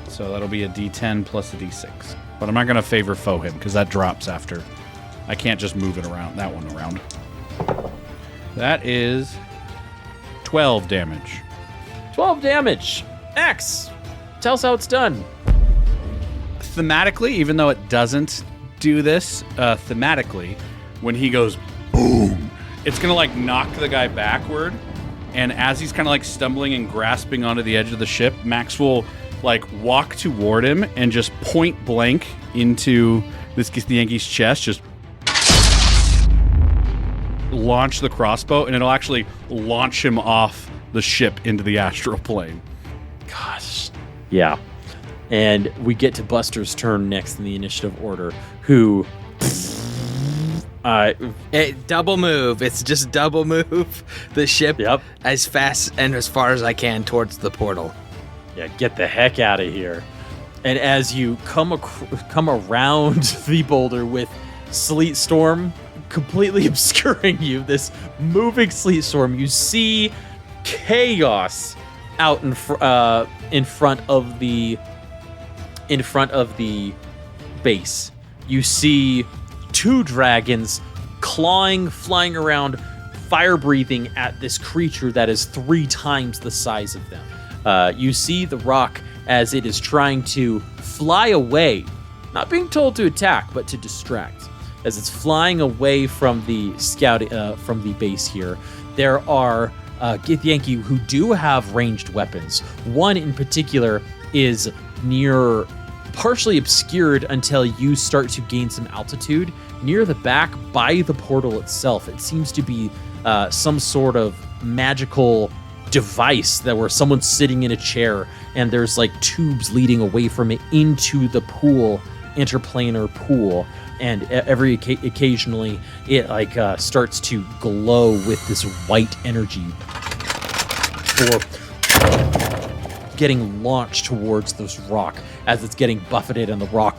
So that'll be a D10 plus a D6. But I'm not going to favor foe him, because that drops after. I can't just move it around, that one around. That is 12 damage. 12 damage. X. Tell us how it's done. Thematically, even though it doesn't do this, thematically, when he goes boom, it's going to like knock the guy backward. And as he's kind of like stumbling and grasping onto the edge of the ship, Max will like walk toward him and just point blank into this the Yankee's chest, just launch the crossbow, and it'll actually launch him off the ship into the astral plane. Gosh. Yeah. And we get to Buster's turn next in the initiative order, who Double move. It's just double move the ship Yep. as fast and as far as I can towards the portal. yeah, get the heck out of here. And as you come around the boulder with Sleet Storm completely obscuring you, this moving Sleet Storm, you see chaos out in front of the base. You see 2 dragons flying around, fire breathing at this creature that is 3 times the size of them. You see the rock as it is trying to fly away, not being told to attack, but to distract. As it's flying away from the from the base here, there are Githyanki who do have ranged weapons. One in particular is partially obscured until you start to gain some altitude. Near the back by the portal itself, it seems to be some sort of magical device where someone's sitting in a chair and there's like tubes leading away from it into the pool, interplanar pool, and occasionally it like starts to glow with this white energy for getting launched towards this rock as it's getting buffeted, and the rock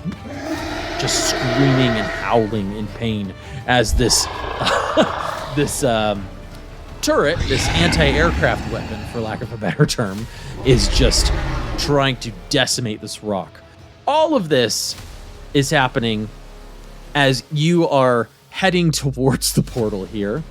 just screaming and howling in pain as this turret, this anti-aircraft weapon, for lack of a better term, is just trying to decimate this rock. All of this is happening as you are heading towards the portal here.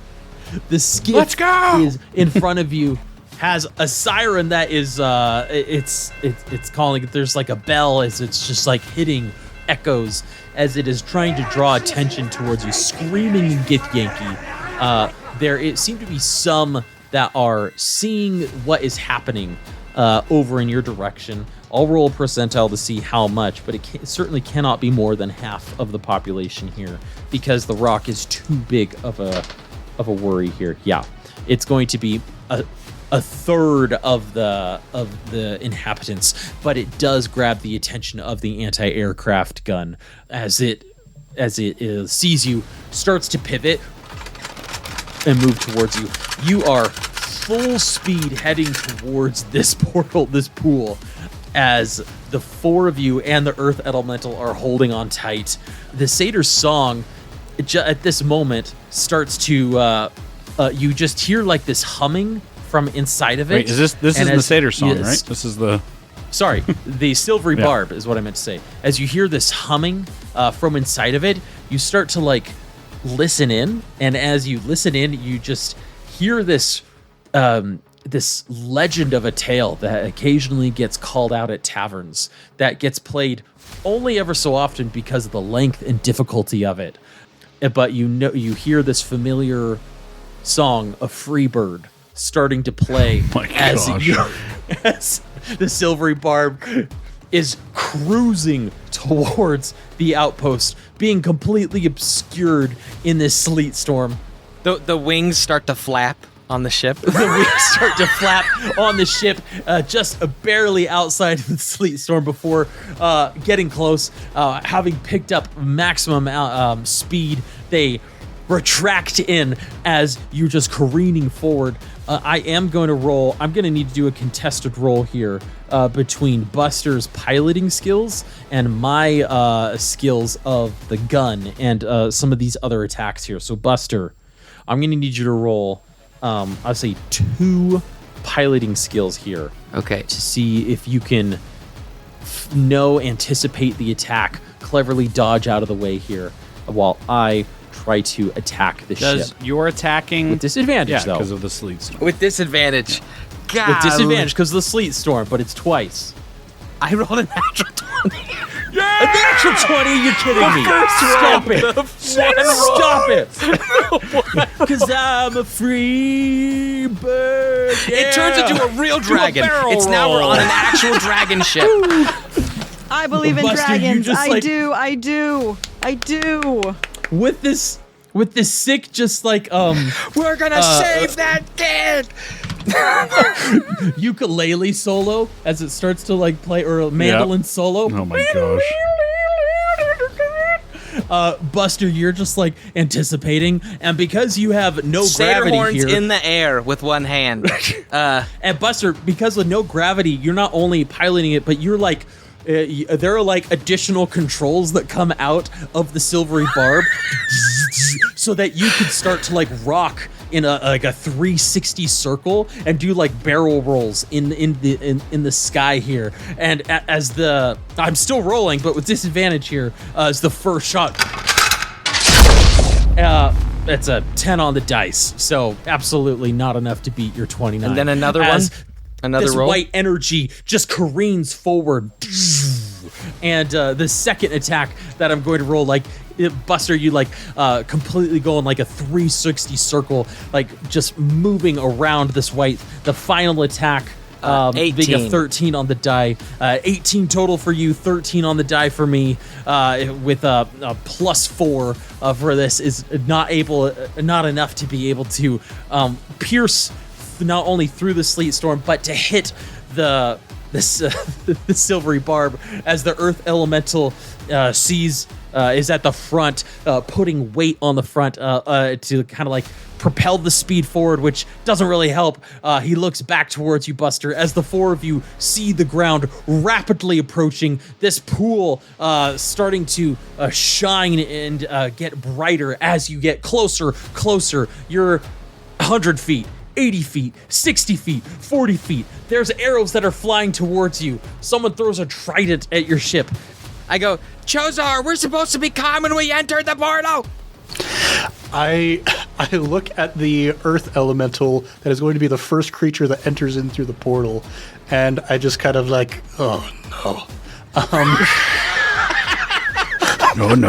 The skiff Let's go! is in front of you, has a siren that is it's calling. There's like a bell as it's just like hitting echoes as it is trying to draw attention towards you, screaming in Githyanki. There it seemed to be some that are seeing what is happening over in your direction. I'll roll a percentile to see how much, but it certainly cannot be more than half of the population here because the rock is too big of a worry here. Yeah, it's going to be a third of the inhabitants, but it does grab the attention of the anti-aircraft gun as it sees you, starts to pivot and move towards you. You are full speed heading towards this portal, this pool, as the four of you and the Earth Elemental are holding on tight. The Satyr's song, at this moment, starts to, you just hear like this humming from inside of it. Wait, is this is the Satyr song, right? This is the... Sorry, the Silvery Barb is what I meant to say. As you hear this humming from inside of it, you start to like listen in, and as you listen in, you just hear this this legend of a tale that occasionally gets called out at taverns, that gets played only ever so often because of the length and difficulty of it. But you hear this familiar song of Freebird starting to play as the Silvery Barb is cruising towards the outpost, being completely obscured in this sleet storm. The wings start to flap on the ship. The wings start to flap on the ship, just barely outside of the sleet storm before getting close. Having picked up maximum speed, they retract in as you're just careening forward. I am going to roll. I'm going to need to do a contested roll here between Buster's piloting skills and my skills of the gun and some of these other attacks here. So Buster, I'm going to need you to roll, I'll say 2 piloting skills here. Okay. To see if you can anticipate the attack, cleverly dodge out of the way here while I try to attack the ship. You're attacking... With disadvantage, though. because of the sleet storm. With disadvantage. God. With disadvantage because of the sleet storm, but it's twice. I rolled a natural 20. A natural 20? You're kidding me. Stop it. Stop it. Because I'm a free bird. Yeah. It turns into a real dragon. It's now we're on an actual dragon ship. I believe in Buster, dragons. I do. With this sick, just like We're gonna save that kid. ukulele solo as it starts to like play, or a mandolin solo. Oh my gosh. Buster, you're just like anticipating, and because you have no Satyr gravity horns here, in the air with one hand. and Buster, because of no gravity, you're not only piloting it, but you're like. There are like additional controls that come out of the Silvery Barb so that you could start to like rock in a 360 circle and do like barrel rolls in the sky here. And as I'm still rolling, but with disadvantage here, as the first shot, that's a 10 on the dice, so absolutely not enough to beat your 29. And then another one. Another this roll. White energy just careens forward, and the second attack that I'm going to roll, like Buster, you like completely go in like a 360 circle, like just moving around this white. The final attack, 18. being a 13 on the die, 18 total for you, 13 on the die for me, with a +4 for this is not enough to be able to pierce not only through the sleet storm, but to hit the Silvery Barb as the Earth Elemental is at the front, putting weight on the front to kind of like propel the speed forward, which doesn't really help. He looks back towards you, Buster, as the four of you see the ground rapidly approaching, this pool starting to shine and get brighter as you get closer. You're 100 feet. 80 feet, 60 feet, 40 feet. There's arrows that are flying towards you. Someone throws a trident at your ship. I go, Chozo, we're supposed to be calm when we enter the portal. I look at the Earth Elemental that is going to be the first creature that enters in through the portal, and I just kind of like, oh no. No.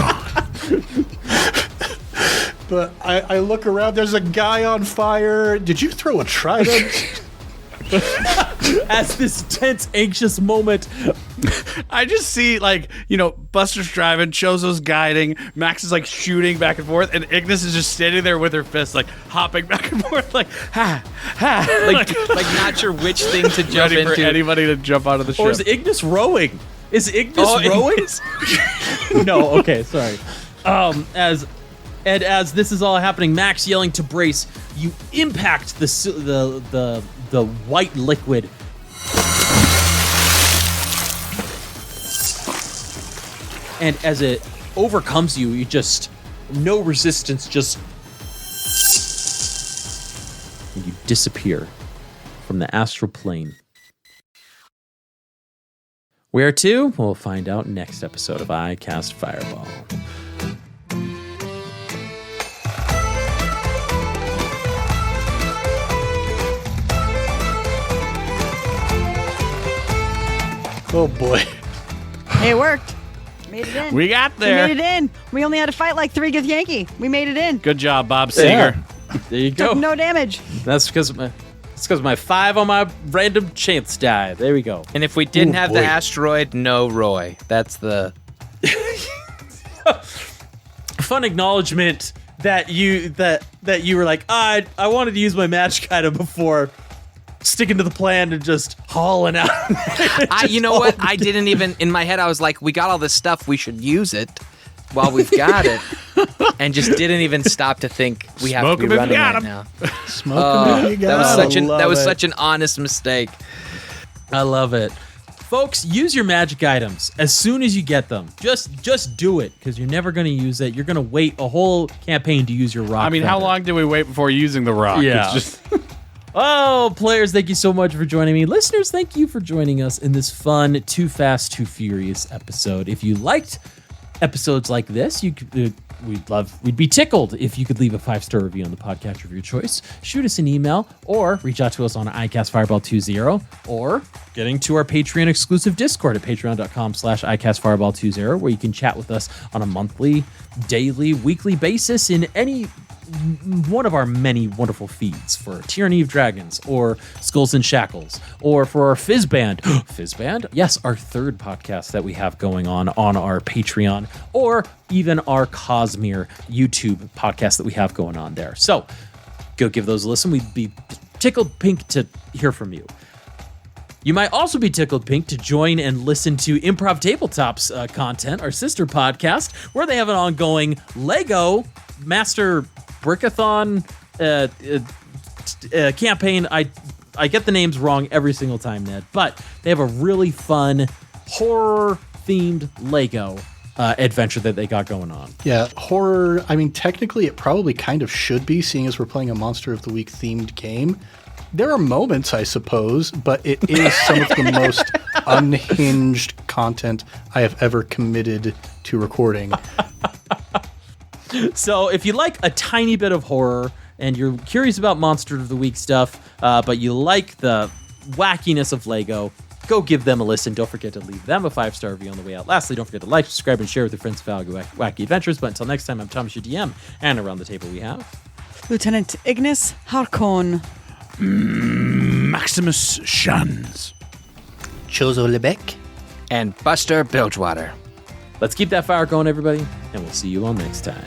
But I look around. There's a guy on fire. Did you throw a trident? As this tense, anxious moment, I just see, like, Buster's driving, Chozo's guiding, Max is, like, shooting back and forth, and Ignis is just standing there with her fists, like, hopping back and forth, like, ha, ha. Like not sure which thing to jump ready into. for anybody to jump out of the ship. or is Ignis rowing? Is Ignis rowing? No, okay, sorry. As this is all happening, Max yelling to brace, you impact the white liquid. And as it overcomes you, you just, no resistance, and you disappear from the astral plane. Where to? We'll find out next episode of I Cast Fireball. Oh boy. Hey, it worked. Made it in. We got We there. made it in. We only had to fight like 3 Githyanki. We made it in. Good job, Bob Seger. There you go. Took no damage. That's because my 5 on my random chance die. There we go. And if we didn't have the boy. asteroid, no Roy. That's the... Fun acknowledgement that you were like, I wanted to use my magic item before sticking to the plan and just hauling out. you know what? I didn't even... In my head, I was like, we got all this stuff. We should use it while we've got it. And just didn't even stop to think we have Smoke to be 'em if you running got right 'em. now. Smoke him, you That was got such him. such an honest mistake. I love it. Folks, use your magic items as soon as you get them. Just do it, because you're never going to use it. You're going to wait a whole campaign to use your rock. I mean, how feather. long did we wait before using the rock? Yeah. It's just... Oh, players, thank you so much for joining me. Listeners, thank you for joining us in this fun Too Fast, Too Furious episode. If you liked episodes like this, we'd be tickled if you could leave a 5-star review on the podcast of your choice. Shoot us an email or reach out to us on iCastFireball20 or getting to our Patreon exclusive Discord at patreon.com/iCastFireball20, where you can chat with us on a monthly, daily, weekly basis in any one of our many wonderful feeds for Tyranny of Dragons or Skulls and Shackles, or for our Fizz Band. Fizz Band? Yes, our third podcast that we have going on our Patreon, or even our Cosmere YouTube podcast that we have going on there. So go give those a listen. We'd be tickled pink to hear from you. You might also be tickled pink to join and listen to Improv Tabletop's content, our sister podcast, where they have an ongoing Lego Master Brickathon campaign. I get the names wrong every single time, Ned, but they have a really fun horror-themed Lego adventure that they got going on. Yeah, horror. I mean, technically, it probably kind of should be, seeing as we're playing a Monster of the Week themed game. There are moments, I suppose, but it is some of the most unhinged content I have ever committed to recording. So if you like a tiny bit of horror and you're curious about Monster of the Week stuff, but you like the wackiness of Lego, go give them a listen. Don't forget to leave them a 5-star review on the way out. Lastly, don't forget to like, subscribe, and share with your friends about wacky adventures. But until next time, I'm Thomas, your DM, and around the table we have... Lieutenant Ignis Harkon. Maximus Shans. Chozo Lebec. And Buster Bilgewater. Let's keep that fire going, everybody, and we'll see you all next time.